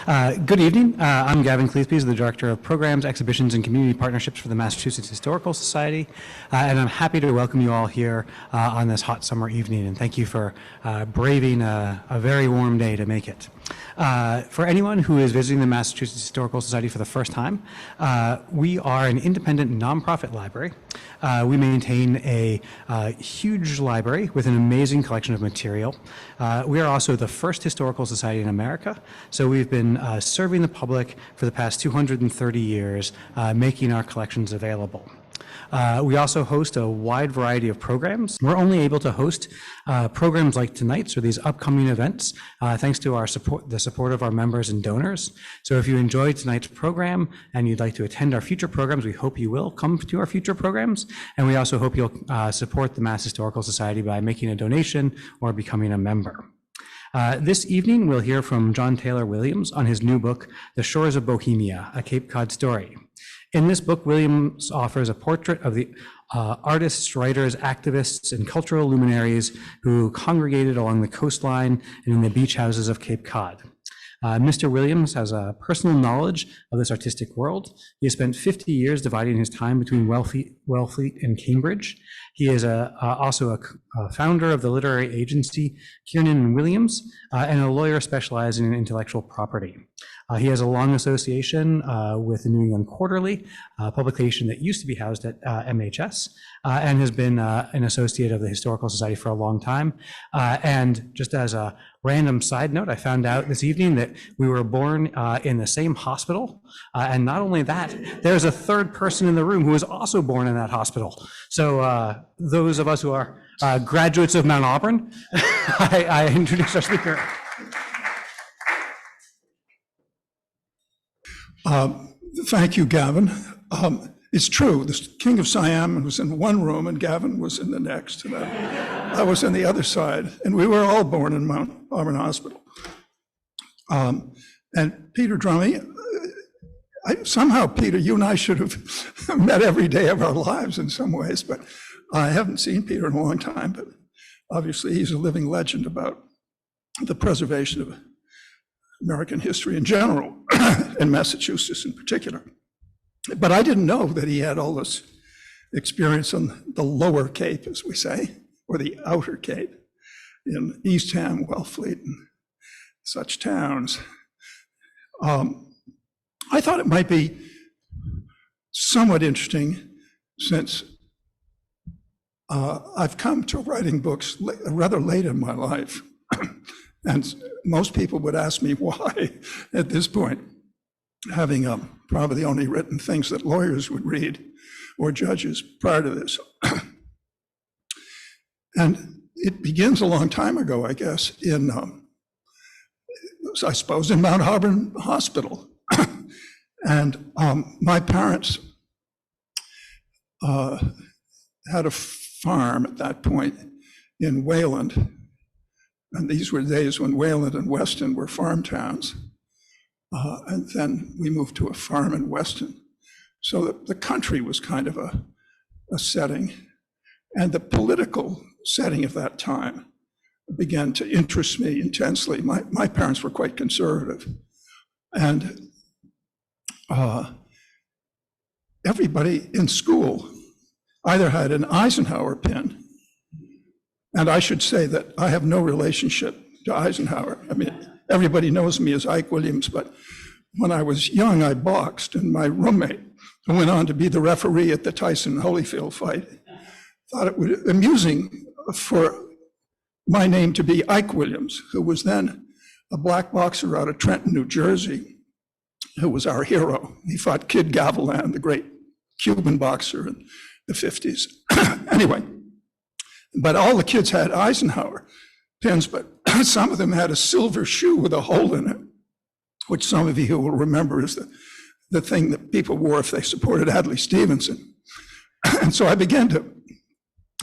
Good evening. I'm Gavin Cleesby, the Director of Programs, Exhibitions, and Community Partnerships for the Massachusetts Historical Society, and I'm happy to welcome you all here on this hot summer evening, and thank you for braving a very warm day to make it. For anyone who is visiting the Massachusetts Historical Society for the first time, we are an independent nonprofit library. We maintain a huge library with an amazing collection of material. We are also the first historical society in America, so we've been serving the public for the past 230 years, making our collections available. We also host a wide variety of programs. We're only able to host programs like tonight's or these upcoming events thanks to the support of our members and donors. So if you enjoyed tonight's program and you'd like to attend our future programs, we hope you will come to our future programs. And we also hope you'll support the Mass Historical Society by making a donation or becoming a member. This evening, we'll hear from John Taylor Williams on his new book, The Shores of Bohemia, a Cape Cod Story. In this book, Williams offers a portrait of the artists, writers, activists, and cultural luminaries who congregated along the coastline and in the beach houses of Cape Cod. Mr. Williams has a personal knowledge of this artistic world. He has spent 50 years dividing his time between Wellfleet and Cambridge. He is also a founder of the literary agency Kiernan & Williams and a lawyer specializing in intellectual property. He has a long association with the New England Quarterly, a publication that used to be housed at MHS, and has been an associate of the Historical Society for a long time. And just as a random side note, I found out this evening that we were born in the same hospital. And not only that, there's a third person in the room who was also born in that hospital. So those of us who are graduates of Mount Auburn, I introduce our speaker. Thank you, Gavin. It's true, the King of Siam was in one room and Gavin was in the next. And I was on the other side, and we were all born in Mount Auburn Hospital. And Peter Drummey, somehow, Peter, you and I should have met every day of our lives in some ways, but I haven't seen Peter in a long time, but obviously he's a living legend about the preservation of American history in general, and Massachusetts in particular. But I didn't know that he had all this experience on the lower Cape, as we say, or the outer Cape, in Eastham, Wellfleet, and such towns. I thought it might be somewhat interesting, since I've come to writing books rather late in my life. And most people would ask me why at this point, having probably only written things that lawyers would read or judges prior to this. And it begins a long time ago, I guess, I suppose in Mount Auburn Hospital. And my parents had a farm at that point in Wayland. And these were days when Wayland and Weston were farm towns. And then we moved to a farm in Weston. So the country was kind of a setting. And the political setting of that time began to interest me intensely. My parents were quite conservative. And everybody in school either had an Eisenhower pin, and I should say that I have no relationship to Eisenhower. I mean, everybody knows me as Ike Williams, but when I was young, I boxed, and my roommate, who went on to be the referee at the Tyson-Holyfield fight, thought it was amusing for my name to be Ike Williams, who was then a black boxer out of Trenton, New Jersey, who was our hero. He fought Kid Gavilan, the great Cuban boxer in the 50s. Anyway. But all the kids had Eisenhower pins, but some of them had a silver shoe with a hole in it, which some of you will remember is the thing that people wore if they supported Adlai Stevenson. And so I began to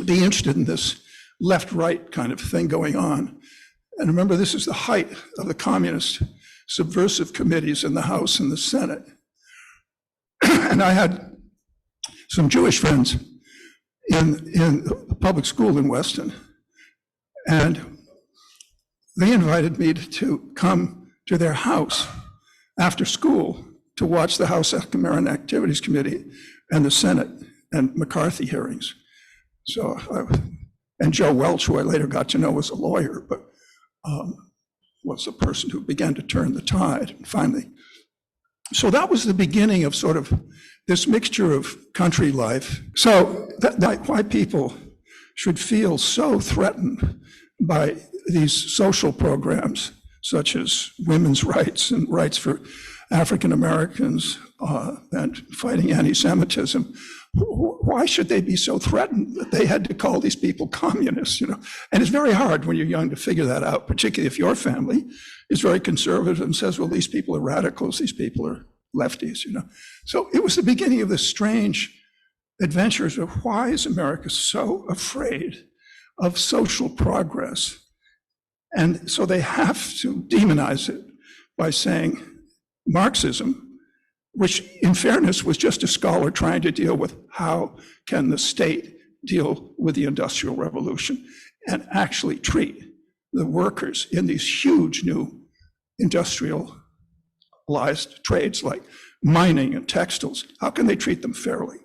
be interested in this left-right kind of thing going on. And remember, this is the height of the communist subversive committees in the House and the Senate. And I had some Jewish friends in public school in Weston, and they invited me to come to their house after school to watch the House American Activities Committee and the Senate and McCarthy hearings. So, and Joe Welch, who I later got to know was a lawyer, but was the person who began to turn the tide finally. So that was the beginning of sort of this mixture of country life. So that why people should feel so threatened by these social programs, such as women's rights and rights for African Americans and fighting anti-Semitism. Why should they be so threatened that they had to call these people communists, you know? And it's very hard when you're young to figure that out, particularly if your family is very conservative and says, well, these people are radicals, these people are lefties, you know? So it was the beginning of this strange adventures of why is America so afraid of social progress? And so they have to demonize it by saying Marxism, which in fairness was just a scholar trying to deal with how can the state deal with the Industrial Revolution and actually treat the workers in these huge new industrialized trades like mining and textiles. How can they treat them fairly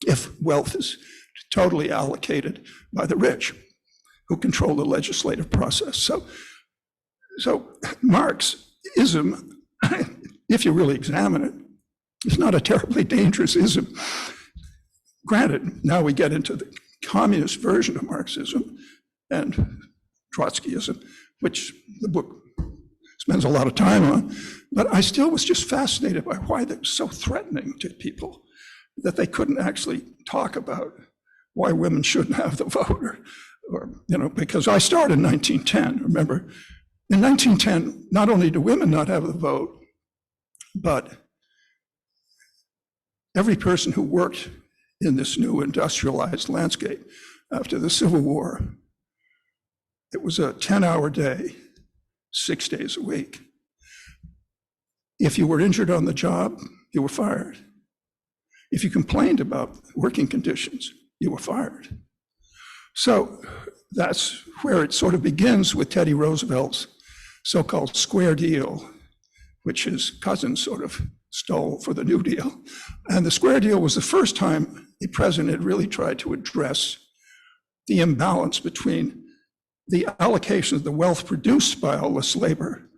if wealth is totally allocated by the rich who control the legislative process? So Marxism, if you really examine it, it's not a terribly dangerous ism. Granted, now we get into the communist version of Marxism and Trotskyism, which the book spends a lot of time on, but I still was just fascinated by why they're so threatening to people that they couldn't actually talk about why women shouldn't have the vote, or you know, because I started in 1910, remember? In 1910, not only do women not have the vote, but every person who worked in this new industrialized landscape after the Civil War, it was a 10-hour day, 6 days a week. If you were injured on the job, you were fired. If you complained about working conditions, you were fired. So that's where it sort of begins with Teddy Roosevelt's so-called square deal, which his cousin sort of stole for the New Deal. And the square deal was the first time the president had really tried to address the imbalance between the allocation of the wealth produced by all this labor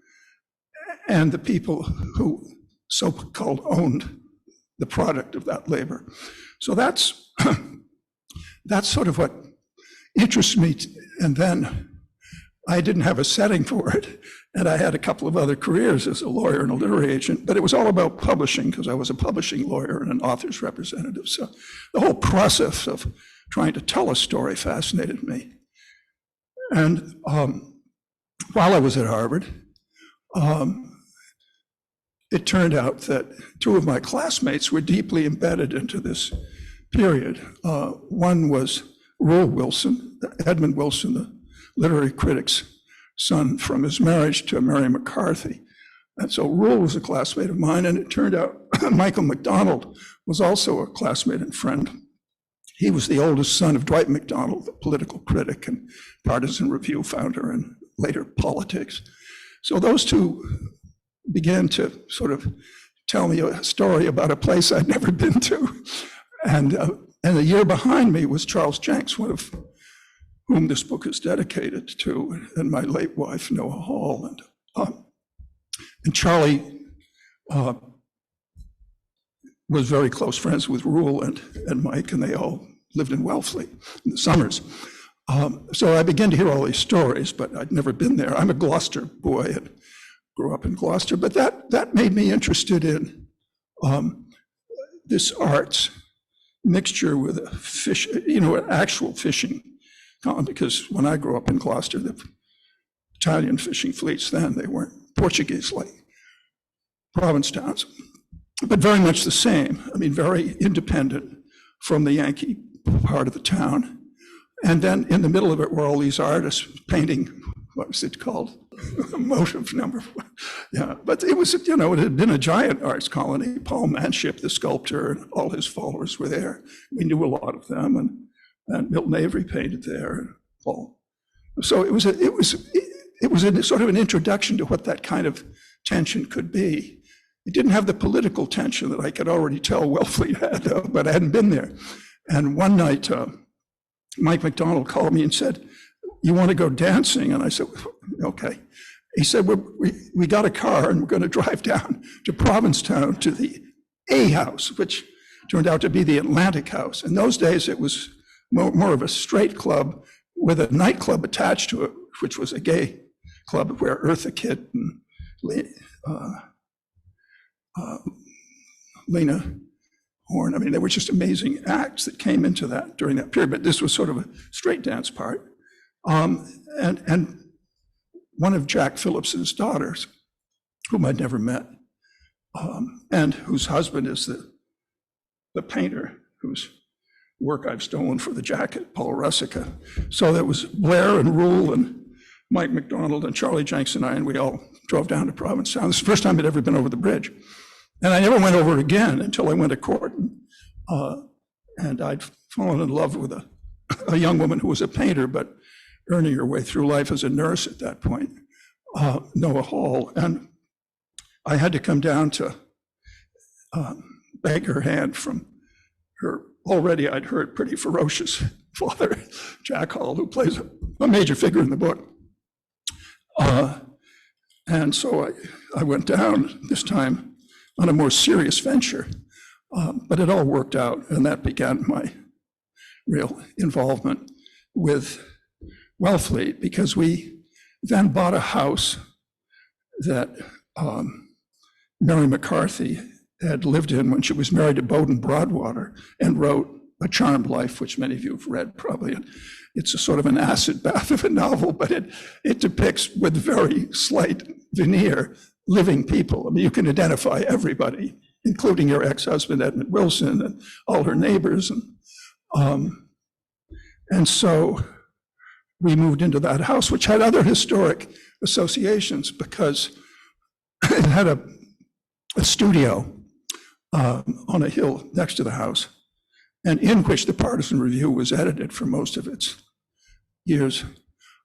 and the people who so-called owned the product of that labor. So that's sort of what interests me. And then I didn't have a setting for it. And I had a couple of other careers as a lawyer and a literary agent, but it was all about publishing because I was a publishing lawyer and an author's representative. So the whole process of trying to tell a story fascinated me. And while I was at Harvard, it turned out that two of my classmates were deeply embedded into this period. One was Rule Wilson, Edmund Wilson, the literary critic's son from his marriage to Mary McCarthy. And so Rule was a classmate of mine, and it turned out Michael McDonald was also a classmate and friend. He was the oldest son of Dwight MacDonald, the political critic and Partisan Review founder and later politics. So those two began to sort of tell me a story about a place I'd never been to. And a year behind me was Charles Jenks, one of whom this book is dedicated to, and my late wife, Noah Hall. And Charlie was very close friends with Rule and Mike, and they all lived in Wellfleet in the summers. So I began to hear all these stories, but I'd never been there. I'm a Gloucester boy and grew up in Gloucester, but that made me interested in this arts mixture with a fish, you know, an actual fishing, because when I grew up in Gloucester, the Italian fishing fleets then, they weren't Portuguese like province towns, but very much the same. I mean, very independent from the Yankee part of the town. And then in the middle of it were all these artists painting, what was it called? Motive number. Yeah, but it was, you know, it had been a giant arts colony. Paul Manship, the sculptor, and all his followers were there. We knew a lot of them, and Milton Avery painted there, and Paul. So it was a sort of an introduction to what that kind of tension could be. It didn't have the political tension that I could already tell Wellfleet had, though, but I hadn't been there. And one night, Mike McDonald called me and said, "You want to go dancing?" And I said, "Okay." He said, we got a car and we're going to drive down to Provincetown to the A House, which turned out to be the Atlantic House. In those days, it was more of a straight club with a nightclub attached to it, which was a gay club where Eartha Kitt and Lena Horne, I mean, there were just amazing acts that came into that during that period, but this was sort of a straight dance part. And one of Jack Phillips's daughters, whom I'd never met, and whose husband is the painter whose work I've stolen for the jacket, Paul Russica. So there was Blair and Rule and Mike McDonald and Charlie Jenks and I, and we all drove down to Provincetown. This is the first time I'd ever been over the bridge. And I never went over again until I went to court. And I'd fallen in love with a young woman who was a painter, but earning her way through life as a nurse at that point, Noah Hall. And I had to come down to beg her hand from her already, I'd heard, pretty ferocious father, Jack Hall, who plays a major figure in the book. And so I went down this time on a more serious venture, but it all worked out, and that began my real involvement with Wellfleet, because we then bought a house that Mary McCarthy had lived in when she was married to Bowden Broadwater and wrote A Charmed Life, which many of you have read probably. It's a sort of an acid bath of a novel, but it depicts with very slight veneer living people. I mean, you can identify everybody, including your ex-husband, Edmund Wilson, and all her neighbors. And so we moved into that house, which had other historic associations because it had a studio on a hill next to the house, and in which the Partisan Review was edited for most of its years.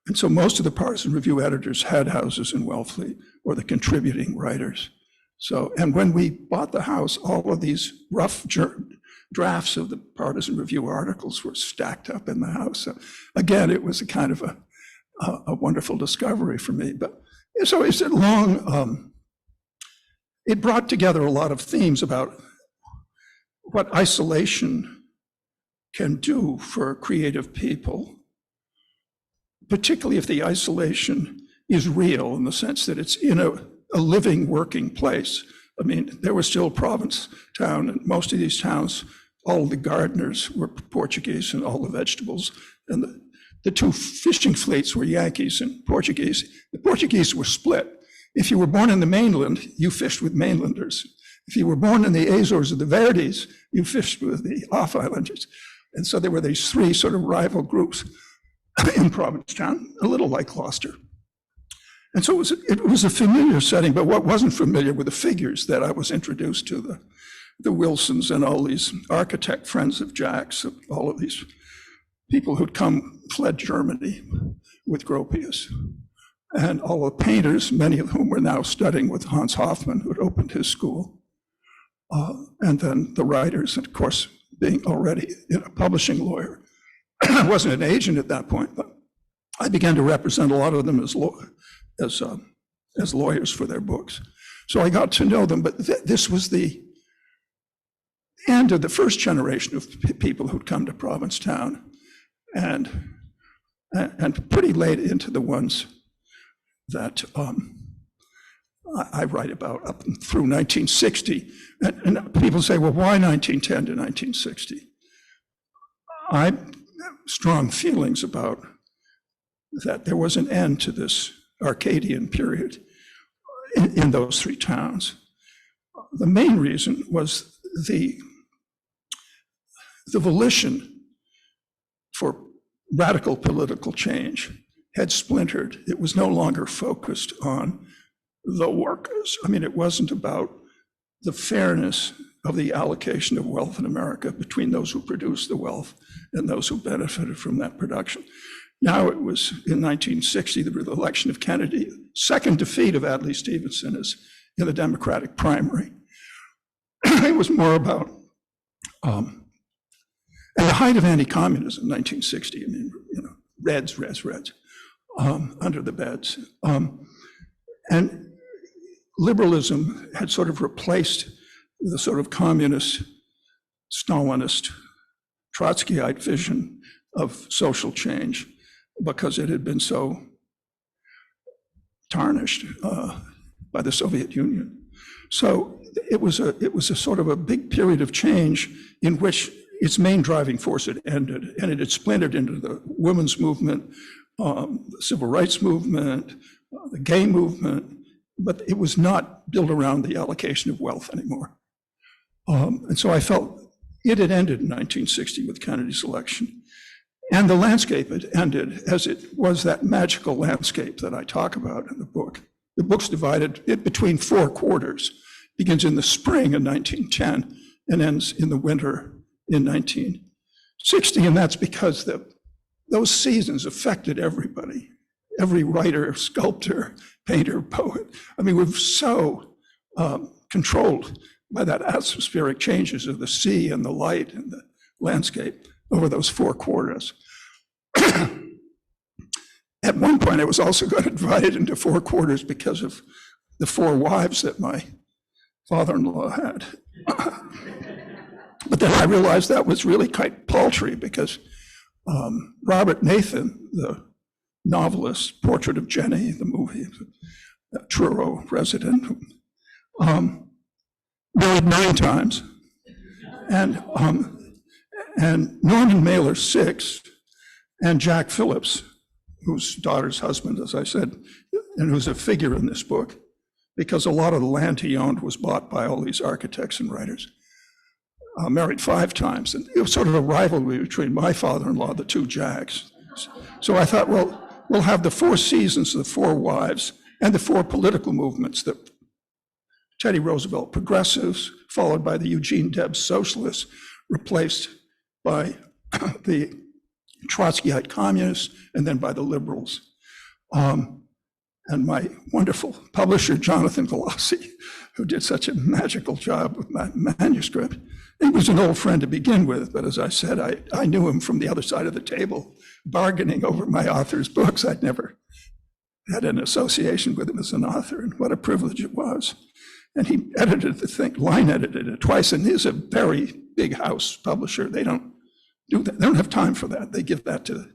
And so most of the Partisan Review editors had houses in Wellfleet, or the contributing writers. So, and when we bought the house, all of these rough drafts of the Partisan Review articles were stacked up in the house. So again, it was a kind of a wonderful discovery for me. But so it's a long, it brought together a lot of themes about what isolation can do for creative people, particularly if the isolation is real in the sense that it's in a living, working place. I mean, there was still Provincetown, and most of these towns, all the gardeners were Portuguese and all the vegetables, and the two fishing fleets were Yankees and Portuguese. The Portuguese were split. If you were born in the mainland, you fished with mainlanders. If you were born in the Azores or the Verdes, you fished with the off-islanders. And so there were these three sort of rival groups in Provincetown, a little like Gloucester. And so it was a familiar setting, but what wasn't familiar were the figures that I was introduced to, the Wilsons and all these architect friends of Jack's, all of these people who'd fled Germany with Gropius, and all the painters, many of whom were now studying with Hans Hofmann, who had opened his school, and then the writers, and of course, being already a publishing lawyer. I wasn't an agent at that point, but I began to represent a lot of them as lawyers for their books. So I got to know them, but this was the end of the first generation of people who'd come to Provincetown, and pretty late into the ones that I write about up through 1960. And people say, well, why 1910 to 1960? I have strong feelings about that there was an end to this Arcadian period in those three towns. The main reason was the volition for radical political change had splintered. It was no longer focused on the workers. I mean, it wasn't about the fairness of the allocation of wealth in America between those who produced the wealth and those who benefited from that production. Now it was in 1960, the election of Kennedy, second defeat of Adlai Stevenson in the Democratic primary. It was more about, at the height of anti-communism, 1960, I mean, Reds, under the beds. And liberalism had sort of replaced the sort of communist, Stalinist, Trotskyite vision of social change because it had been so tarnished by the Soviet Union. So it was a sort of a big period of change in which its main driving force had ended, and it had splintered into the women's movement, the civil rights movement, the gay movement, but it was not built around the allocation of wealth anymore. And so I felt it had ended in 1960 with Kennedy's election. And the landscape had ended as it was that magical landscape that I talk about in the book. The book's divided between 4 quarters, begins in the spring of 1910 and ends in the winter in 1960. And that's because those seasons affected everybody, every writer, sculptor, painter, poet. I mean, we're so controlled by that atmospheric changes of the sea and the light and the landscape over those 4 quarters. At one point, I was also going to divide it into 4 quarters because of the 4 wives that my father-in-law had. But then I realized that was really quite paltry because Robert Nathan, the novelist, Portrait of Jenny, the movie, Truro resident, married 9 times, and Norman Mailer 6, and Jack Phillips, whose daughter's husband, as I said, and who's a figure in this book, because a lot of the land he owned was bought by all these architects and writers, married 5 times. And it was sort of a rivalry between my father-in-law, the 2 Jacks. So I thought, well, we'll have the 4 seasons of the 4 wives and the 4 political movements, the Teddy Roosevelt progressives, followed by the Eugene Debs socialists, replaced by the Trotskyite communists, and then by the liberals. And my wonderful publisher, Jonathan Galassi, who did such a magical job with my manuscript. He was an old friend to begin with, but as I said, I knew him from the other side of the table, bargaining over my author's books. I'd never had an association with him as an author, and what a privilege it was. And he edited the thing, line edited it twice, and he's a very big house publisher. They don't do that. They don't have time for that. They give that to,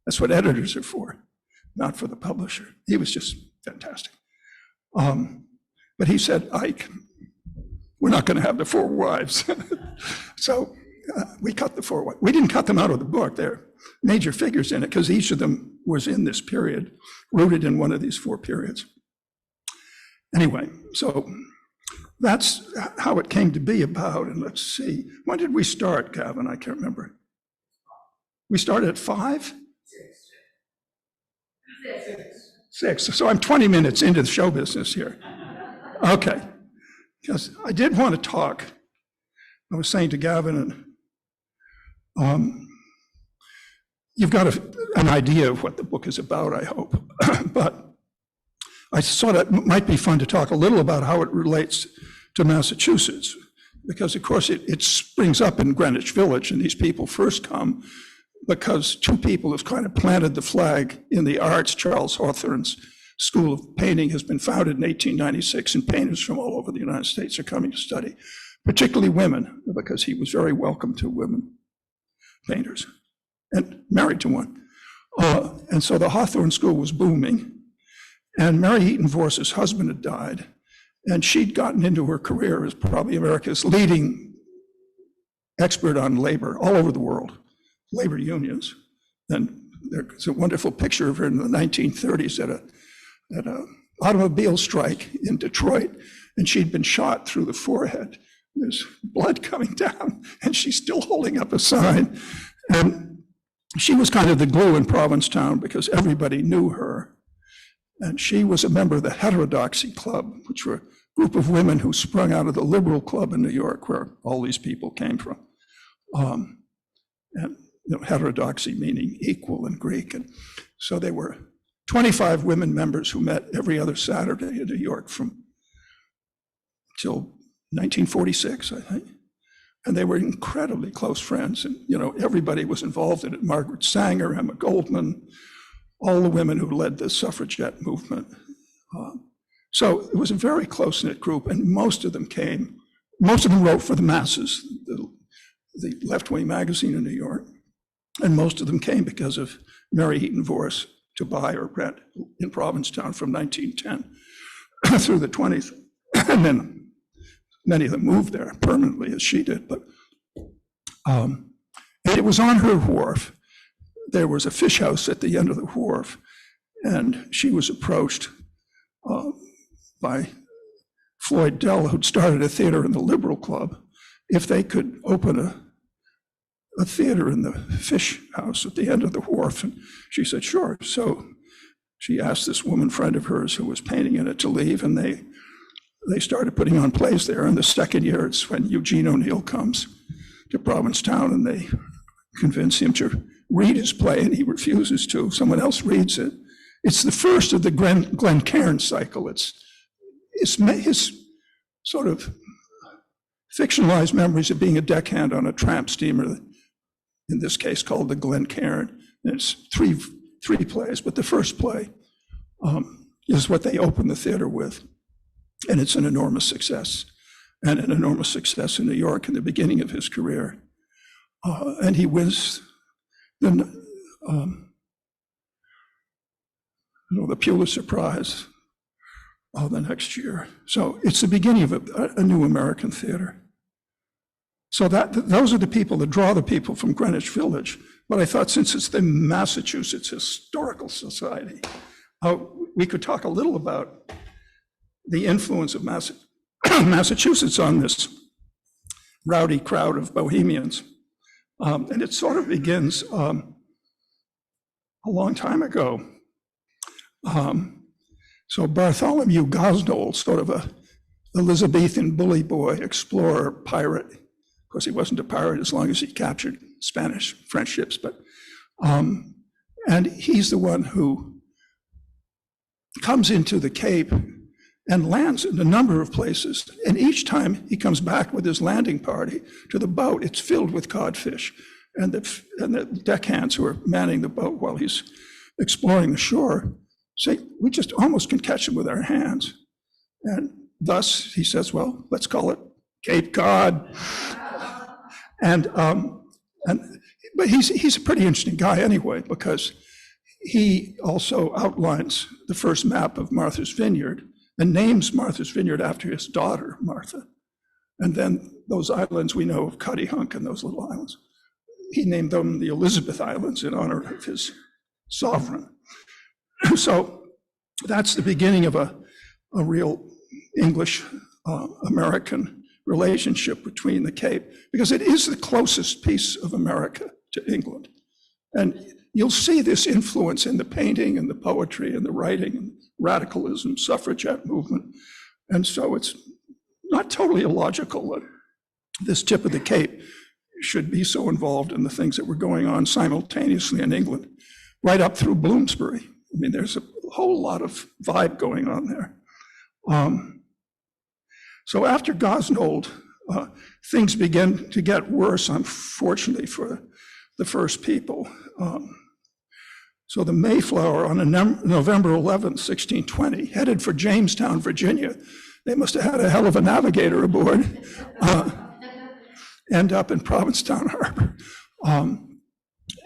that's what editors are for, not for the publisher. He was just fantastic. But he said, Ike, we're not going to have the 4 wives. So we cut the 4 wives. We didn't cut them out of the book. They're major figures in it because each of them was in this period, rooted in one of these 4 periods. Anyway, so that's how it came to be about. And let's see, when did we start, Gavin? I can't remember. We started at 5? 6. So I'm 20 minutes into the show business here. Okay, because I did want to talk. I was saying to Gavin, and you've got an idea of what the book is about, I hope. But I thought it might be fun to talk a little about how it relates to Massachusetts, because of course it springs up in Greenwich Village, and these people first come because 2 people have kind of planted the flag in the arts. Charles Hawthorne's School of Painting has been founded in 1896, and painters from all over the United States are coming to study, particularly women, because he was very welcome to women painters and married to one. And so the Hawthorne School was booming. And Mary Eaton Vorse's husband had died, and she'd gotten into her career as probably America's leading expert on labor all over the world, labor unions. And there's a wonderful picture of her in the 1930s at an automobile strike in Detroit, and she'd been shot through the forehead. There's blood coming down, and she's still holding up a sign. And she was kind of the glue in Provincetown because everybody knew her. And she was a member of the Heterodoxy Club, which were a group of women who sprung out of the Liberal Club in New York, where all these people came from. And heterodoxy meaning equal in Greek. And so there were 25 women members who met every other Saturday in New York from till 1946, I think. And they were incredibly close friends. And, everybody was involved in it. Margaret Sanger, Emma Goldman, all the women who led the suffragette movement. So it was a very close-knit group, and most of them wrote for the masses, the left-wing magazine in New York. And most of them came because of Mary Heaton Vorse to buy or rent in Provincetown from 1910 through the 20s. And then many of them moved there permanently, as she did. But it was on her wharf. There was a fish house at the end of the wharf, and she was approached by Floyd Dell, who'd started a theater in the Liberal Club, if they could open a theater in the fish house at the end of the wharf. And she said, sure. So she asked this woman friend of hers who was painting in it to leave, and they started putting on plays there. And the second year, it's when Eugene O'Neill comes to Provincetown, and they convince him to read his play, and he refuses to. Someone else reads it. It's the first of the Glencairn cycle. It's his sort of fictionalized memories of being a deckhand on a tramp steamer, in this case called the Glencairn. And it's three plays, but the first play is what they open the theater with. And it's an enormous success, and an enormous success in New York in the beginning of his career. And he wins the Pulitzer Prize the next year. So it's the beginning of a new American theater. So those are the people that draw the people from Greenwich Village. But I thought, since it's the Massachusetts Historical Society, we could talk a little about the influence of Massachusetts on this rowdy crowd of Bohemians. And it sort of begins a long time ago. So Bartholomew Gosnold, sort of a Elizabethan bully boy, explorer, pirate. Of course, he wasn't a pirate as long as he captured Spanish, French ships, but and he's the one who comes into the Cape and lands in a number of places. And each time he comes back with his landing party to the boat, it's filled with codfish. And the deckhands who are manning the boat while he's exploring the shore say, we just almost can catch them with our hands. And thus he says, well, let's call it Cape Cod. But he's a pretty interesting guy anyway, because he also outlines the first map of Martha's Vineyard and names Martha's Vineyard after his daughter, Martha. And then those islands we know of, Cuttyhunk and those little islands, he named them the Elizabeth Islands in honor of his sovereign. So that's the beginning of a real English-American relationship between the Cape, because it is the closest piece of America to England. And you'll see this influence in the painting and the poetry and the writing and radicalism, suffragette movement. And so it's not totally illogical that this tip of the Cape should be so involved in the things that were going on simultaneously in England, right up through Bloomsbury. I mean, there's a whole lot of vibe going on there. So after Gosnold, things begin to get worse, unfortunately, for the first people. So the Mayflower on November 11th, 1620, headed for Jamestown, Virginia. They must have had a hell of a navigator aboard. End up in Provincetown Harbor,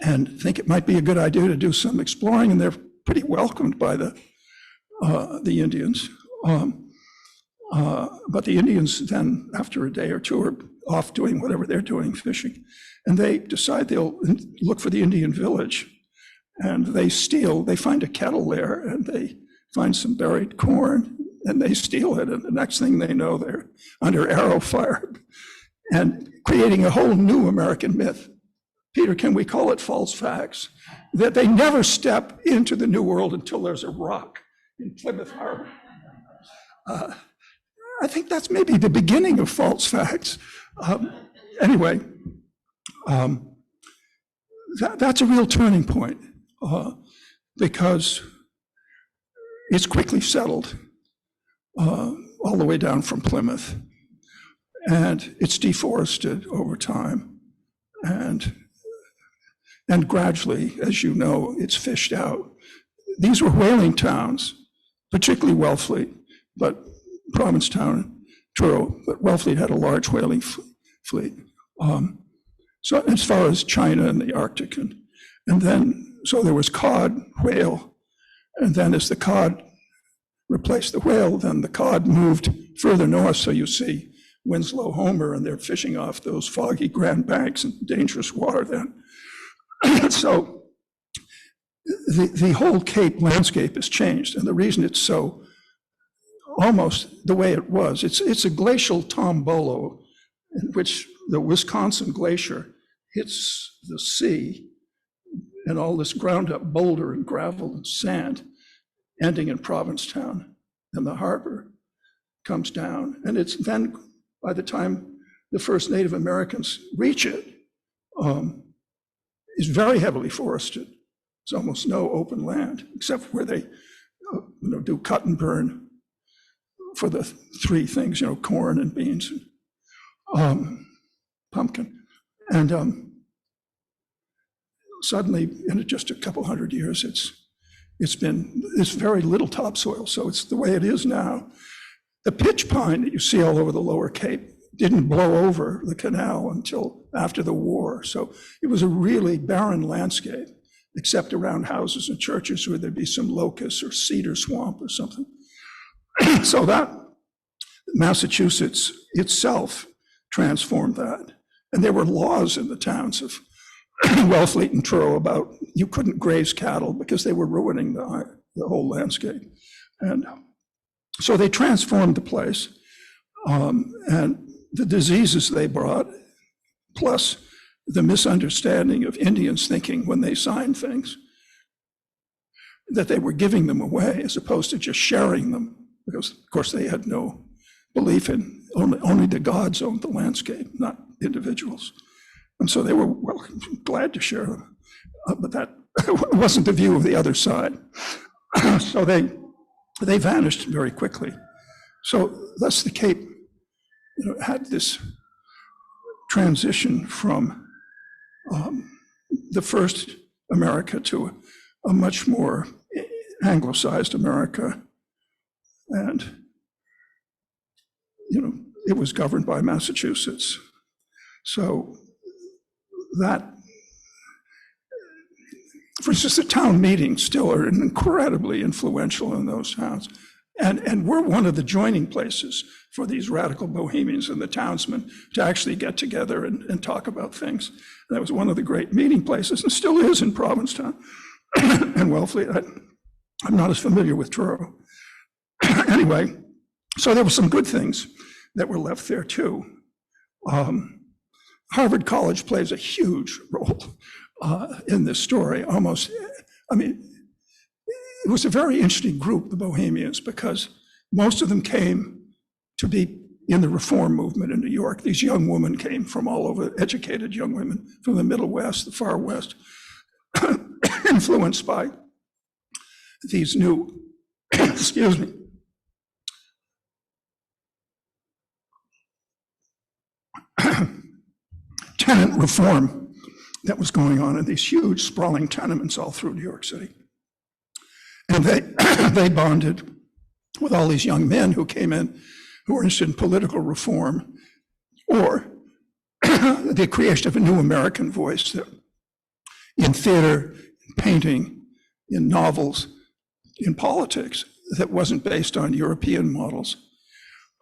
and think it might be a good idea to do some exploring, and they're pretty welcomed by the Indians. But the Indians then, after a day or two, are off doing whatever they're doing, fishing, and they decide they'll look for the Indian village, and they find a kettle there, and they find some buried corn, and they steal it, and the next thing they know, they're under arrow fire, and creating a whole new American myth. Peter, can we call it false facts? That they never step into the New World until there's a rock in Plymouth Harbor. I think that's maybe the beginning of false facts. Anyway, that's a real turning point, because it's quickly settled. all the way down from Plymouth. And it's deforested over time. And gradually, as you know, it's fished out. These were whaling towns, particularly Wellfleet, but Provincetown, Truro, but Wellfleet had a large whaling fleet. So as far as China and the Arctic, and then, so there was cod, whale, and then as the cod replaced the whale, then the cod moved further north, so you see Winslow, Homer, and they're fishing off those foggy Grand Banks and dangerous water then. So the whole Cape landscape has changed, and the reason it's so almost the way it was, it's a glacial tombolo in which the Wisconsin Glacier hits the sea, and all this ground up boulder and gravel and sand ending in Provincetown, and the harbor comes down, and it's then, by the time the first Native Americans reach it, is very heavily forested. There's almost no open land, except where they do cut and burn for the three things, corn and beans and pumpkin. And suddenly, in just a couple hundred years, it's very little topsoil, so it's the way it is now. The pitch pine that you see all over the Lower Cape didn't blow over the canal until after the war, so it was a really barren landscape, except around houses and churches where there'd be some locust or cedar swamp or something. So that Massachusetts itself transformed that, and there were laws in the towns of Wellfleet and Truro about you couldn't graze cattle because they were ruining the whole landscape. And so they transformed the place, and the diseases they brought, plus the misunderstanding of Indians thinking when they signed things that they were giving them away as opposed to just sharing them, because of course they had no belief in only the gods owned the landscape, not individuals. And so they were glad to share them, but that wasn't the view of the other side. So they vanished very quickly. So thus the Cape had this transition from the first America to a much more anglicized America. And, it was governed by Massachusetts. So that, for instance, the town meetings still are incredibly influential in those towns. And we're one of the joining places for these radical Bohemians and the townsmen to actually get together and talk about things. That was one of the great meeting places, and still is in Provincetown and Wellfleet. I'm not as familiar with Truro. Anyway, so there were some good things that were left there too. Harvard College plays a huge role in this story. It was a very interesting group, the Bohemians, because most of them came to be in the reform movement in New York. These young women came from all over, educated young women from the Middle West, the Far West, influenced by these new, excuse me, tenant reform that was going on in these huge sprawling tenements all through New York City. And they bonded with all these young men who came in who were interested in political reform or the creation of a new American voice that in theater, in painting, in novels, in politics that wasn't based on European models.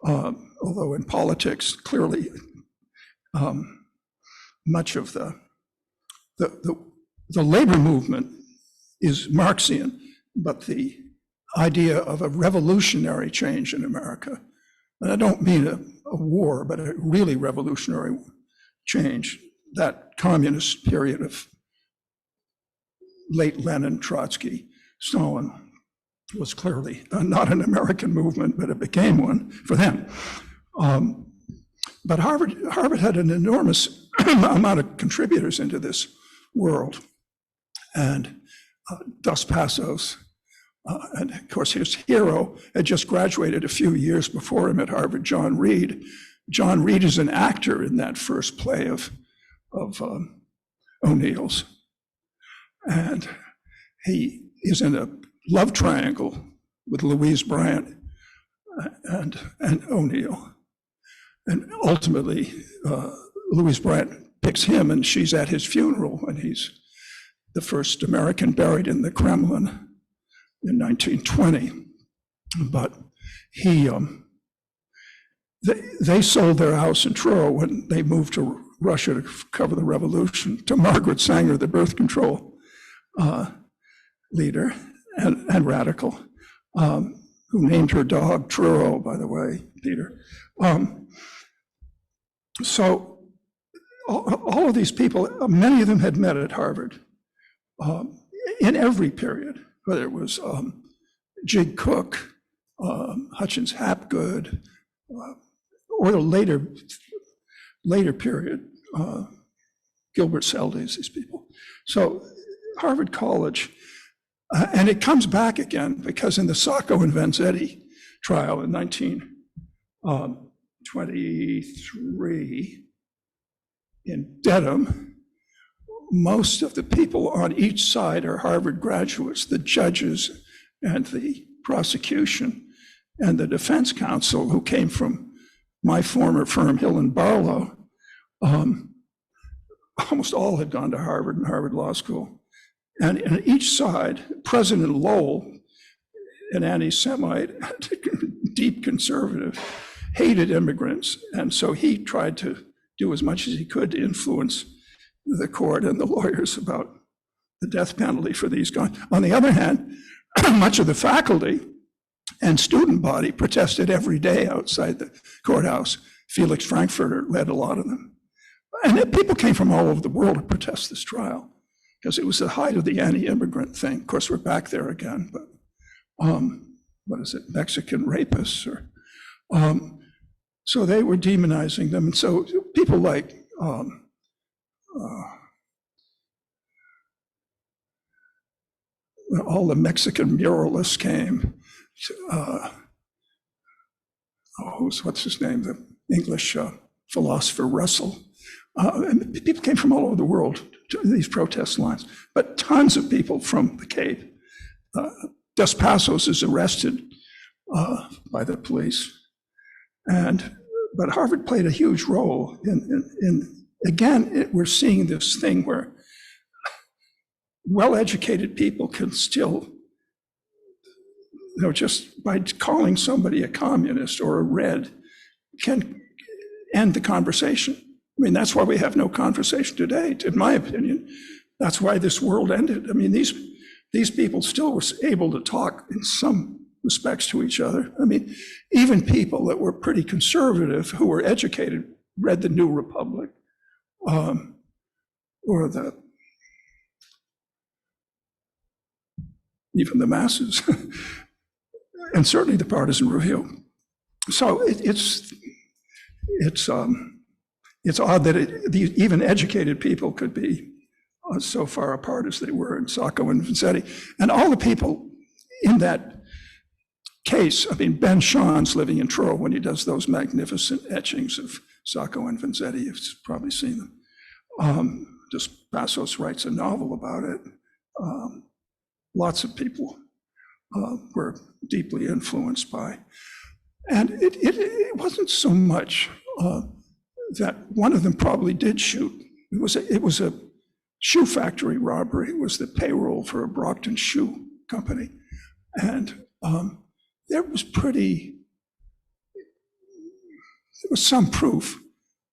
Although in politics, clearly, much of the labor movement is Marxian, but the idea of a revolutionary change in America, and I don't mean a war, but a really revolutionary change, that communist period of late Lenin, Trotsky, Stalin was clearly not an American movement, but it became one for them. But Harvard had an enormous amount of contributors into this world. And Dos Passos, And of course, his hero had just graduated a few years before him at Harvard, John Reed. John Reed is an actor in that first play of O'Neill's. And he is in a love triangle with Louise Bryant and O'Neill. And ultimately, Louise Bryant picks him, and she's at his funeral, and he's the first American buried in the Kremlin in 1920. But they sold their house in Truro when they moved to Russia to cover the revolution to Margaret Sanger, the birth control leader and radical, who named her dog Truro, by the way, Peter. So all of these people, many of them had met at Harvard in every period, whether it was Jig Cook, Hutchins Hapgood, or the later period, Gilbert Seldes, these people. So Harvard College, and it comes back again because in the Sacco and Vanzetti trial in 1923 in Dedham, most of the people on each side are Harvard graduates, the judges and the prosecution and the defense counsel, who came from my former firm, Hill and Barlow. Almost all had gone to Harvard and Harvard Law School. And on each side, President Lowell, an anti-Semite, deep conservative, hated immigrants. And so he tried to do as much as he could to influence the court and the lawyers about the death penalty for these guys. On the other hand, much of the faculty and student body protested every day outside the courthouse. Felix Frankfurter led a lot of them. And people came from all over the world to protest this trial because it was the height of the anti-immigrant thing. Of course, we're back there again, but what is it, Mexican rapists? So they were demonizing them. And so people like all the Mexican muralists came. What's his name? The English philosopher Russell. And people came from all over the world to these protest lines, but tons of people from the Cape. Dos Passos is arrested by the police, but Harvard played a huge role in again, we're seeing this thing where well-educated people can still, just by calling somebody a communist or a red, can end the conversation. I mean, that's why we have no conversation today, in my opinion. That's why this world ended. I mean, these people still were able to talk in some respects to each other. I mean, even people that were pretty conservative, who were educated, read the New Republic, or even the masses, and certainly the Partisan Review. So it's odd that even educated people could be so far apart as they were in Sacco and Vanzetti. And all the people in that case, I mean, Ben Shaw's living in Truro when he does those magnificent etchings of Sacco and Vanzetti. You've probably seen them. Dos Passos writes a novel about it. Lots of people were deeply influenced by. And it wasn't so much that one of them probably did shoot. It was a shoe factory robbery. It was the payroll for a Brockton shoe company. And there was some proof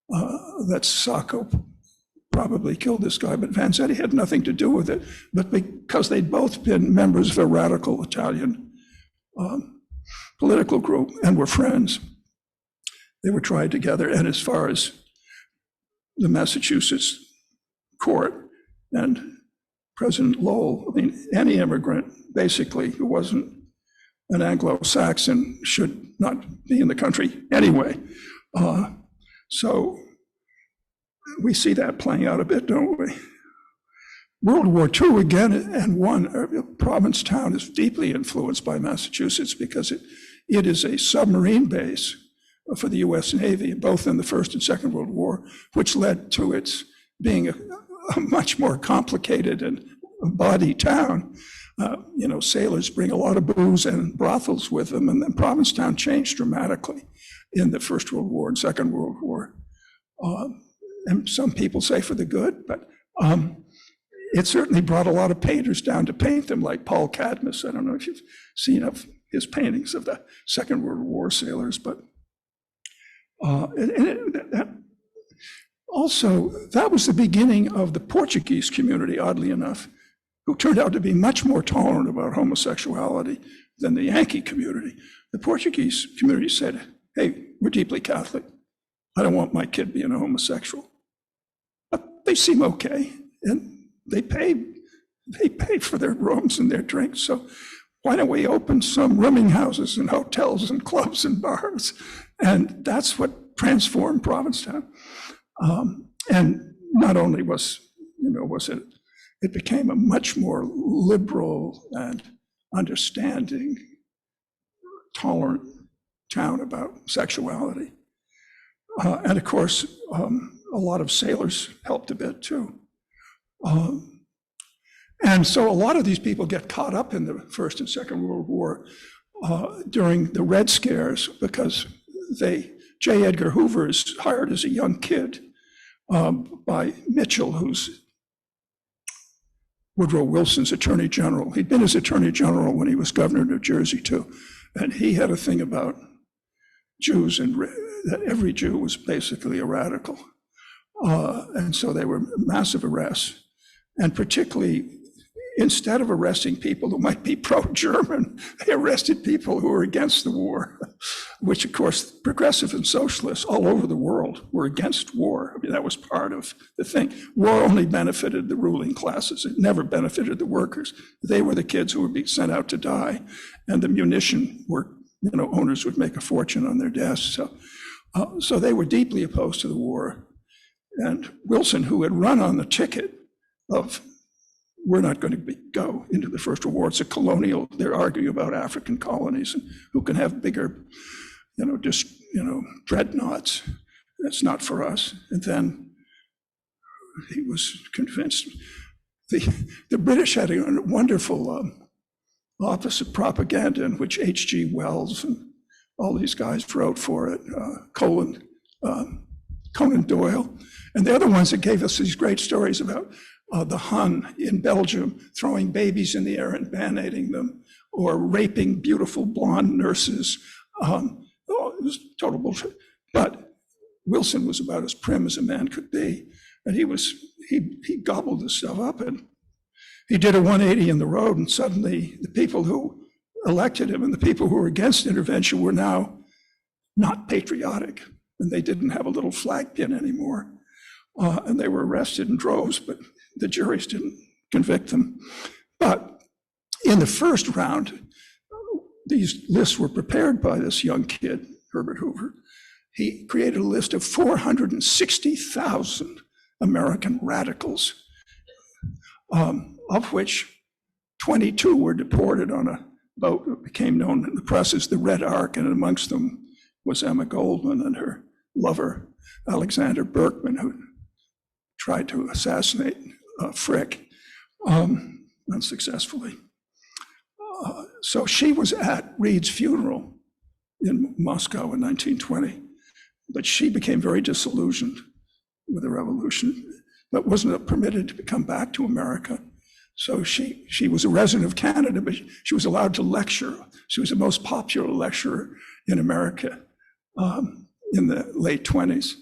that Sacco probably killed this guy, but Vanzetti had nothing to do with it. But because they'd both been members of a radical Italian political group and were friends, they were tried together. And as far as the Massachusetts court and President Lowell, I mean, any immigrant basically who wasn't an Anglo-Saxon should not be in the country anyway. So we see that playing out a bit, don't we? World War II again and one, Provincetown is deeply influenced by Massachusetts because it is a submarine base for the US Navy, both in the First and Second World War, which led to its being a much more complicated and bawdy town. Sailors bring a lot of booze and brothels with them, and then Provincetown changed dramatically in the First World War and Second World War. And some people say for the good, but it certainly brought a lot of painters down to paint them, like Paul Cadmus. I don't know if you've seen of his paintings of the Second World War sailors, but also, that was the beginning of the Portuguese community, oddly enough, who turned out to be much more tolerant about homosexuality than the Yankee community. The Portuguese community said, hey, we're deeply Catholic. I don't want my kid being a homosexual. But they seem okay, and they pay for their rooms and their drinks. So why don't we open some rooming houses and hotels and clubs and bars? And that's what transformed Provincetown. And not only was it became a much more liberal and understanding, tolerant town about sexuality. And of course, a lot of sailors helped a bit too. And so a lot of these people get caught up in the First and Second World War during the Red Scares because J. Edgar Hoover is hired as a young kid by Mitchell, who's Woodrow Wilson's attorney general. He'd been his attorney general when he was governor of New Jersey too. And he had a thing about Jews and that every Jew was basically a radical. And so they were massive arrests. And particularly, instead of arresting people who might be pro-German, they arrested people who were against the war, which of course, progressive and socialists all over the world were against war. I mean, that was part of the thing. War only benefited the ruling classes. It never benefited the workers. They were the kids who were being sent out to die, and the munition owners would make a fortune on their desks. So they were deeply opposed to the war. And Wilson, who had run on the ticket of we're not going to go into the First World War. It's a colonial, they're arguing about African colonies and who can have bigger, dreadnoughts. That's not for us. And then he was convinced. The British had a wonderful office of propaganda in which H.G. Wells and all these guys wrote for it, Conan Doyle. And the other ones that gave us these great stories about the Hun in Belgium throwing babies in the air and band-aiding them, or raping beautiful blonde nurses. It was total bullshit. But Wilson was about as prim as a man could be. And he gobbled this stuff up, and he did a 180 in the road, and suddenly the people who elected him and the people who were against intervention were now not patriotic, and they didn't have a little flag pin anymore. And they were arrested in droves, but the juries didn't convict them. But in the first round, these lists were prepared by this young kid, Herbert Hoover. He created a list of 460,000 American radicals, of which 22 were deported on a boat that became known in the press as the Red Ark, and amongst them was Emma Goldman and her lover, Alexander Berkman, who tried to assassinate Frick unsuccessfully. So she was at Reed's funeral in Moscow in 1920, but she became very disillusioned with the revolution, but wasn't permitted to come back to America. So she was a resident of Canada, but she was allowed to lecture. She was the most popular lecturer in America in the late 20s,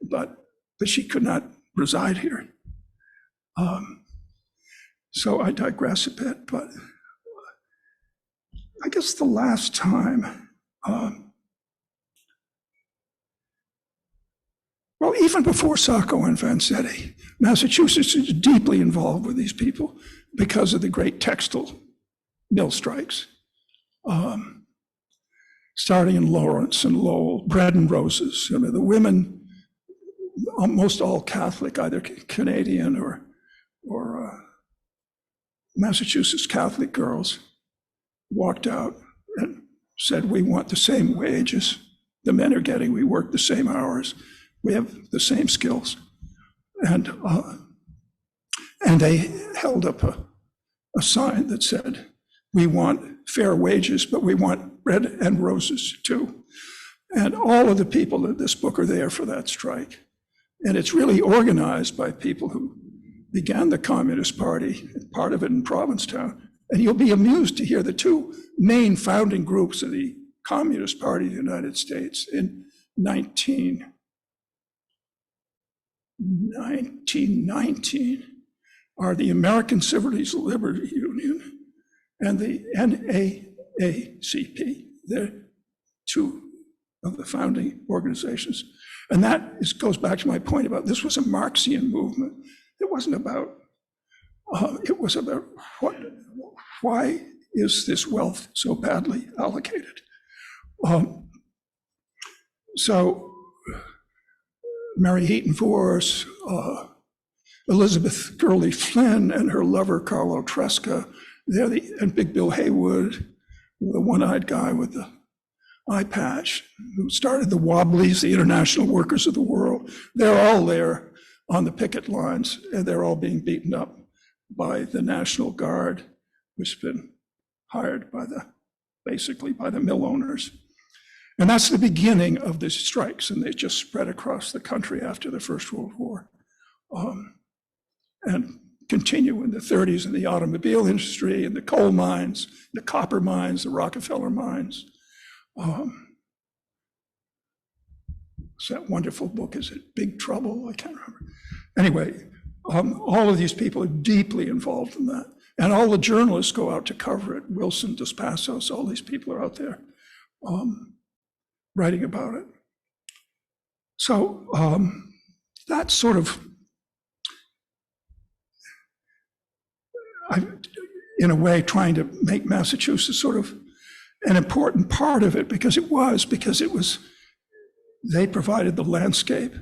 but she could not reside here. So I digress a bit, but I guess the last time, well, even before Sacco and Vanzetti, Massachusetts is deeply involved with these people because of the great textile mill strikes, starting in Lawrence and Lowell, Bread and Roses. The women, almost all Catholic, either Canadian or Massachusetts Catholic girls walked out and said, we want the same wages the men are getting, we work the same hours, we have the same skills. And they held up a sign that said, we want fair wages, but we want bread and roses too. And all of the people in this book are there for that strike. And it's really organized by people who began the Communist Party, part of it in Provincetown. And you'll be amused to hear the two main founding groups of the Communist Party of the United States in 1919 are the American Civil Liberties Union and the NAACP. They're two of the founding organizations. And that goes back to my point about this was a Marxian movement. It wasn't about, it was about why is this wealth so badly allocated? So Mary Heaton Vorse, Elizabeth Gurley Flynn and her lover Carlo Tresca, and Big Bill Haywood, the one-eyed guy with the eye patch, who started the Wobblies, the International Workers of the World. They're all there on the picket lines, and they're all being beaten up by the National Guard, which has been hired by basically by the mill owners. And that's the beginning of the strikes, and they just spread across the country after the First World War, and continue in the 30s in the automobile industry, in the coal mines, the copper mines, the Rockefeller mines. So that wonderful book, is it Big Trouble? I can't remember. Anyway, all of these people are deeply involved in that. And all the journalists go out to cover it. Wilson, Dos Passos, all these people are out there writing about it. So that's sort of, in a way, trying to make Massachusetts sort of an important part of it, because it was, they provided the landscape.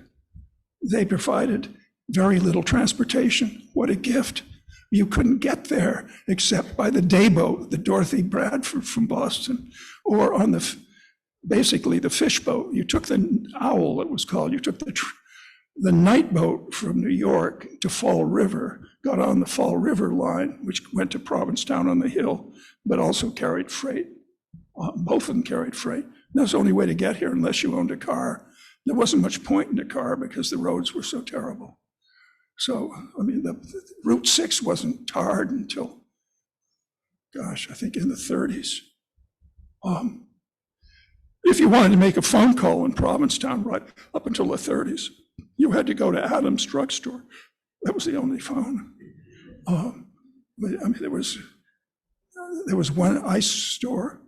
They provided very little transportation. What a gift. You couldn't get there except by the day boat, the Dorothy Bradford from Boston, or on basically the fish boat. You took the Owl, it was called. You took the night boat from New York to Fall River, got on the Fall River line, which went to Provincetown on the hill, but also carried freight. Both of them carried freight. That was the only way to get here unless you owned a car. There wasn't much point in a car because the roads were so terrible. So, I mean, the Route 6 wasn't tarred until, gosh, I think in the 30s. If you wanted to make a phone call in Provincetown right up until the 30s, you had to go to Adams Drugstore. That was the only phone. I mean, there was one ice store.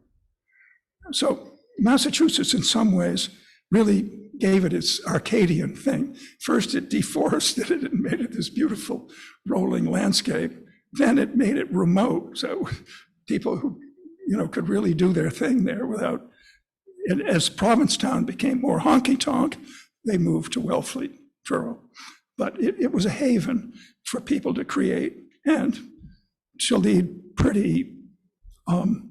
So Massachusetts, in some ways, really gave it its Arcadian thing. First, it deforested it and made it this beautiful rolling landscape. Then it made it remote, so people who, could really do their thing there without. And as Provincetown became more honky-tonk, they moved to Wellfleet, Truro. But it was a haven for people to create and to lead pretty. Well,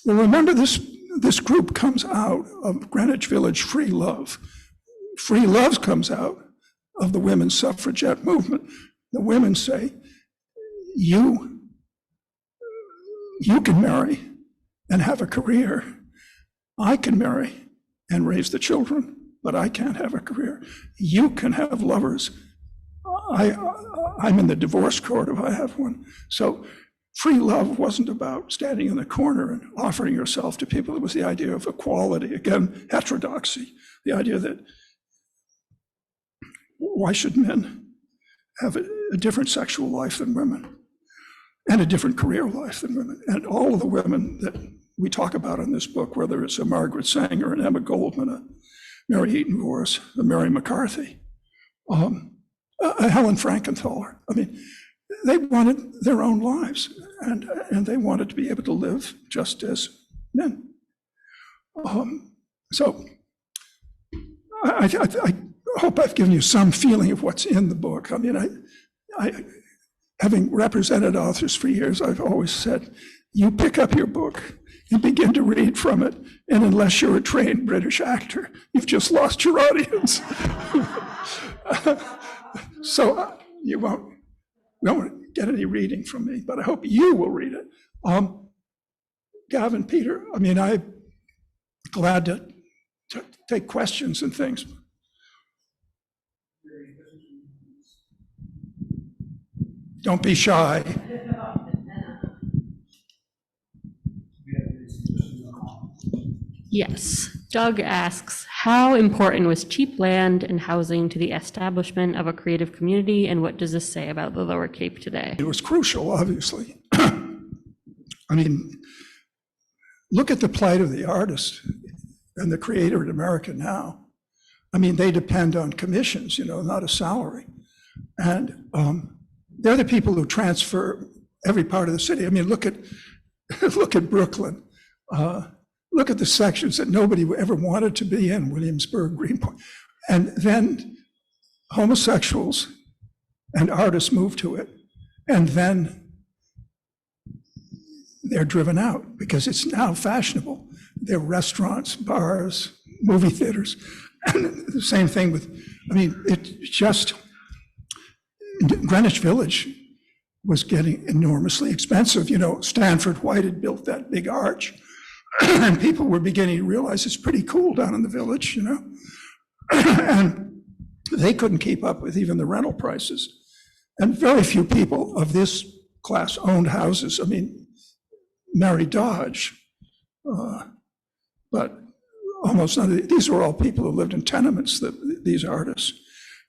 remember this group comes out of Greenwich Village Free Love. Free Love comes out of the women's suffragette movement. The women say, you can marry and have a career. I can marry and raise the children, but I can't have a career. You can have lovers. I'm in the divorce court if I have one. So free love wasn't about standing in the corner and offering yourself to people. It was the idea of equality, again, heterodoxy, the idea that why should men have a different sexual life than women and a different career life than women? And all of the women that we talk about in this book, whether it's a Margaret Sanger, an Emma Goldman, a Mary Heaton Vorse, a Mary McCarthy, a Helen Frankenthaler. I mean, they wanted their own lives, and they wanted to be able to live just as men. So I hope I've given you some feeling of what's in the book. I mean, having represented authors for years, I've always said, you pick up your book, you begin to read from it, and unless you're a trained British actor, you've just lost your audience. So you won't get any reading from me, but I hope you will read it. Gavin, Peter, I mean, I'm glad to take questions and things. Don't be shy. Yes. Doug asks, how important was cheap land and housing to the establishment of a creative community, and what does this say about the Lower Cape today? It was crucial, obviously. I mean, look at the plight of the artist and the creator in America now. I mean, they depend on commissions, not a salary. And they're the people who transfer every part of the city. I mean, look at Brooklyn. Look at the sections that nobody ever wanted to be in, Williamsburg, Greenpoint. And then homosexuals and artists move to it. And then they're driven out because it's now fashionable. There are restaurants, bars, movie theaters. And the same thing with, I mean, it just, Greenwich Village was getting enormously expensive. Stanford White had built that big arch. And people were beginning to realize it's pretty cool down in the village, and they couldn't keep up with even the rental prices. And very few people of this class owned houses. I mean, Mary Dodge, but almost none of these were all people who lived in tenements, these artists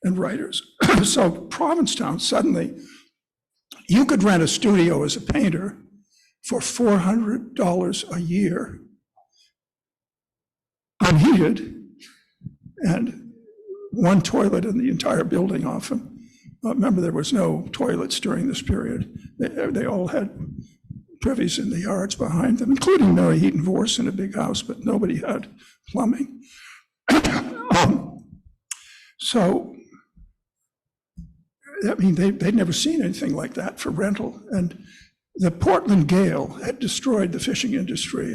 and writers. So Provincetown, suddenly, you could rent a studio as a painter for $400 a year, unheated, and one toilet in the entire building often. Remember, there was no toilets during this period. They all had privies in the yards behind them, including Mary Heaton Vorse in a big house, but nobody had plumbing. So, I mean, they'd never seen anything like that for rental. And the Portland Gale had destroyed the fishing industry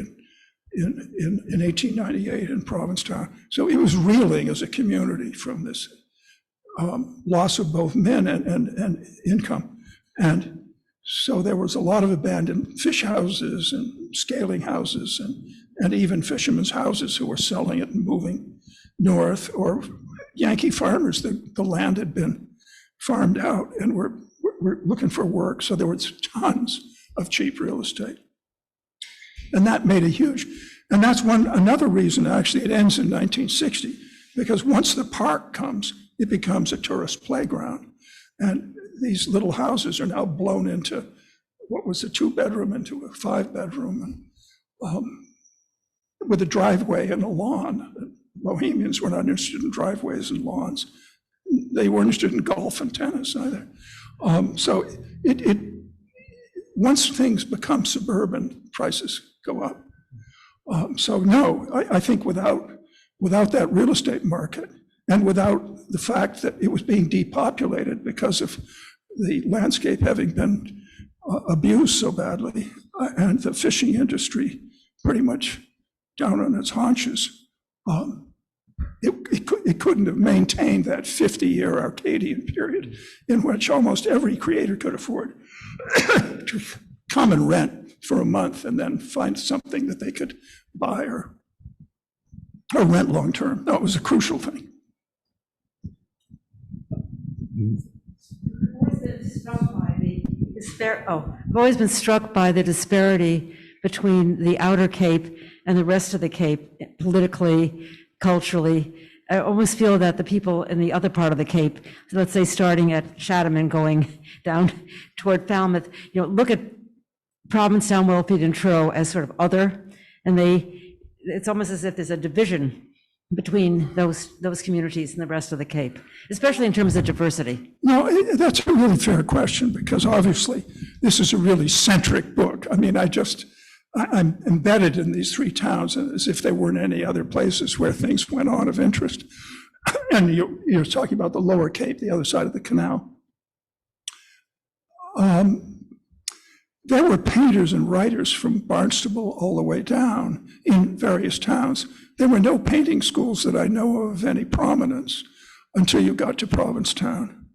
in 1898 in Provincetown. So it was reeling as a community from this loss of both men and income. And so there was a lot of abandoned fish houses and scaling houses and even fishermen's houses who were selling it and moving north, or Yankee farmers. The land had been farmed out and were looking for work. So there was tons of cheap real estate. And that made a huge, and that's another reason actually it ends in 1960, because once the park comes, it becomes a tourist playground. And these little houses are now blown into what was a 2-bedroom into a 5-bedroom, and with a driveway and a lawn. Bohemians were not interested in driveways and lawns. They weren't interested in golf and tennis either. So once things become suburban, prices go up. So no, I think without that real estate market, and without the fact that it was being depopulated because of the landscape having been abused so badly, and the fishing industry pretty much down on its haunches, it couldn't have maintained that 50-year Arcadian period in which almost every creator could afford to come and rent for a month and then find something that they could buy or rent long term. No, it was a crucial thing. I've always been struck by the disparity between the outer Cape and the rest of the Cape, politically, culturally. I almost feel that the people in the other part of the Cape, let's say starting at Chatham and going down toward Falmouth, look at Provincetown, Wellfleet, and Truro as sort of other, and it's almost as if there's a division between those communities and the rest of the Cape, especially in terms of diversity. No, that's a really fair question, because obviously this is a really centric book. I mean, I'm embedded in these 3 towns as if there weren't any other places where things went on of interest. And you're talking about the Lower Cape, the other side of the canal. There were painters and writers from Barnstable all the way down in various towns. There were no painting schools that I know of any prominence until you got to Provincetown.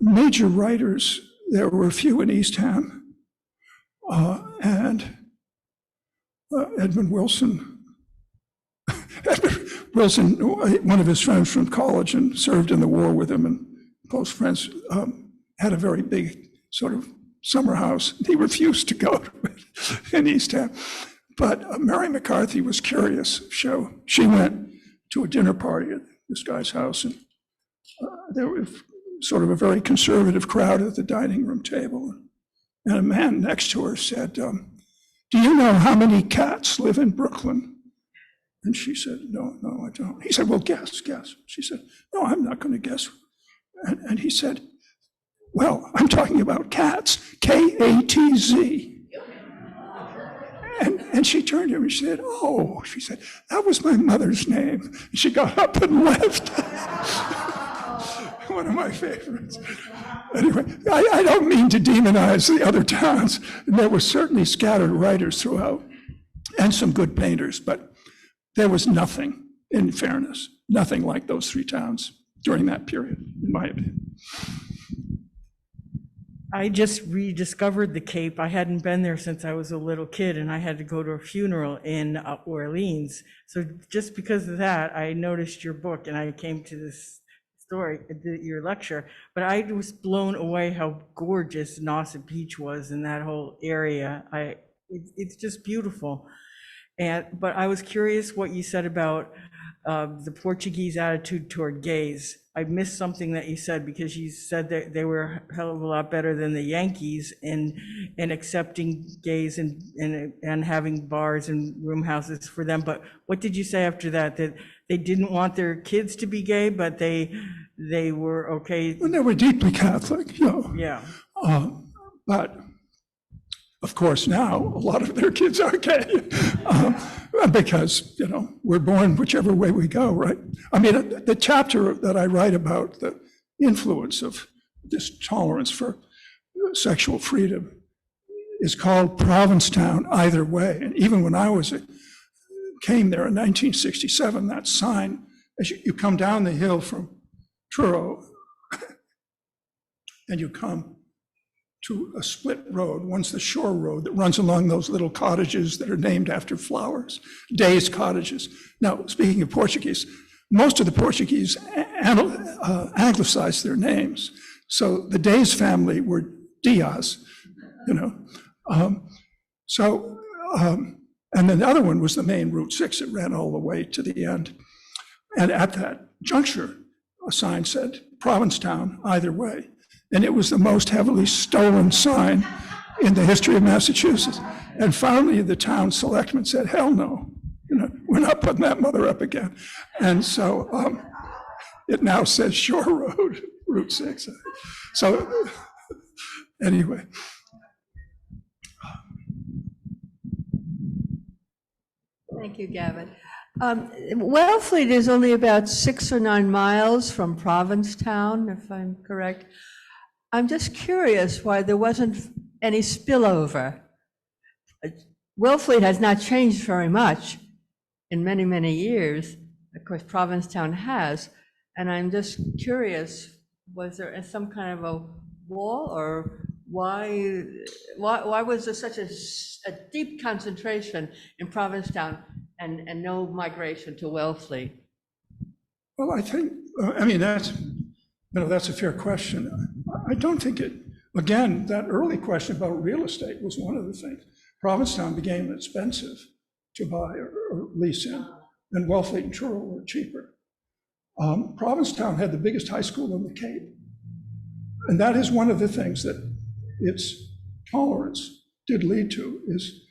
Major writers, there were a few in Eastham, and Edmund Wilson. Edmund Wilson, one of his friends from college and served in the war with him and close friends, had a very big sort of summer house. He refused to go to it in Eastham. But Mary McCarthy was curious. So she went to a dinner party at this guy's house, and there was sort of a very conservative crowd at the dining room table. And a man next to her said, do you know how many cats live in Brooklyn? And she said, no, I don't. He said, well, guess. She said, no, I'm not going to guess. And he said, well, I'm talking about cats, K-A-T-Z. And she turned to him and she said, oh, she said, that was my mother's name. And she got up and left. One of my favorites. Anyway, I don't mean to demonize the other towns. There were certainly scattered writers throughout and some good painters, but there was nothing, in fairness, nothing like those three towns during that period, in my opinion. I just rediscovered the Cape. I hadn't been there since I was a little kid, and I had to go to a funeral in Orleans. So just because of that, I noticed your book, and I came to this story, your lecture. But I was blown away how gorgeous Nauset Beach was in that whole area. It's just beautiful. But I was curious what you said about the Portuguese attitude toward gays. I missed something that you said, because you said that they were a hell of a lot better than the Yankees in accepting gays and having bars and room houses for them. But what did you say after that? That they didn't want their kids to be gay, but they were okay? Well, they were deeply Catholic, you know. Yeah. But of course, now a lot of their kids are gay. Because, you know, we're born whichever way we go, right? I mean, the chapter that I write about the influence of this tolerance for sexual freedom is called Provincetown Either Way. And even when I came there in 1967, that sign, as you come down the hill from Truro and you come to a split road. One's the shore road that runs along those little cottages that are named after flowers, Days cottages. Now, speaking of Portuguese, most of the Portuguese anglicized their names. So the Days family were Diaz, you know. And then the other one was the main Route 6 that ran all the way to the end. And at that juncture, a sign said, Provincetown Either Way. And it was the most heavily stolen sign in the history of Massachusetts. And finally, the town selectmen said, hell no, you know, we're not putting that mother up again. And so it now says Shore Road, Route 6. So anyway. Thank you, Gavin. Wellfleet is only about 6 or 9 miles from Provincetown, if I'm correct. I'm just curious why there wasn't any spillover. Wellfleet has not changed very much in many, many years. Of course, Provincetown has. And I'm just curious, was there some kind of a wall, or why was there such a deep concentration in Provincetown and no migration to Wellfleet? Well, I think, I mean, that's a fair question. I don't think again, that early question about real estate was one of the things. Provincetown became expensive to buy or lease in, and Wellfleet and Truro were cheaper. Provincetown had the biggest high school in the Cape. And that is one of the things that its tolerance did lead to, is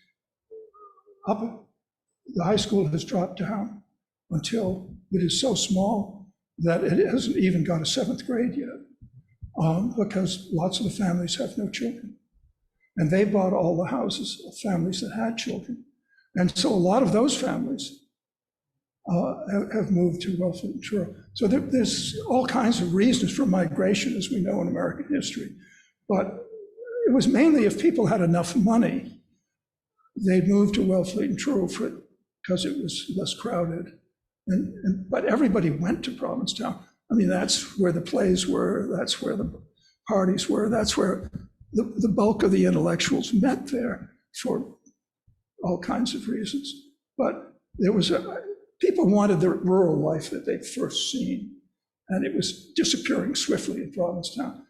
the high school has dropped down until it is so small that it hasn't even got a 7th grade yet, because lots of the families have no children. And they bought all the houses of families that had children. And so a lot of those families have moved to Wellfleet and Truro. So there's all kinds of reasons for migration, as we know in American history. But it was mainly if people had enough money, they'd move to Wellfleet and Truro because it was less crowded. But everybody went to Provincetown. I mean, that's where the plays were, that's where the parties were, that's where the bulk of the intellectuals met there for all kinds of reasons. But there was people wanted the rural life that they'd first seen, and it was disappearing swiftly in Provincetown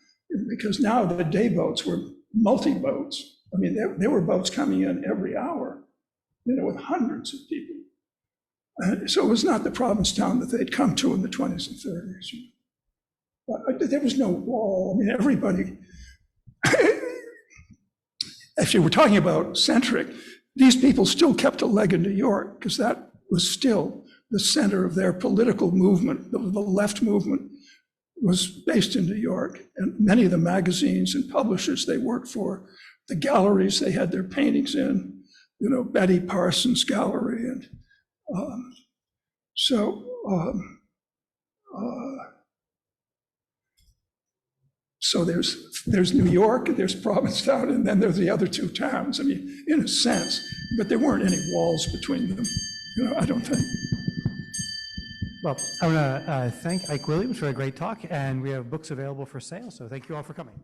because now the day boats were multi-boats. I mean, there were boats coming in every hour, with hundreds of people. So it was not the Provincetown that they'd come to in the 20s and 30s. But there was no wall. I mean, everybody, if you were talking about centric, these people still kept a leg in New York because that was still the center of their political movement. The left movement was based in New York, and many of the magazines and publishers they worked for, the galleries they had their paintings in, Betty Parsons Gallery, and so there's New York, there's Provincetown, and then there's the other two towns. I mean, in a sense, but there weren't any walls between them, I don't think. Well, I want to thank Ike Williams for a great talk, and we have books available for sale, so thank you all for coming.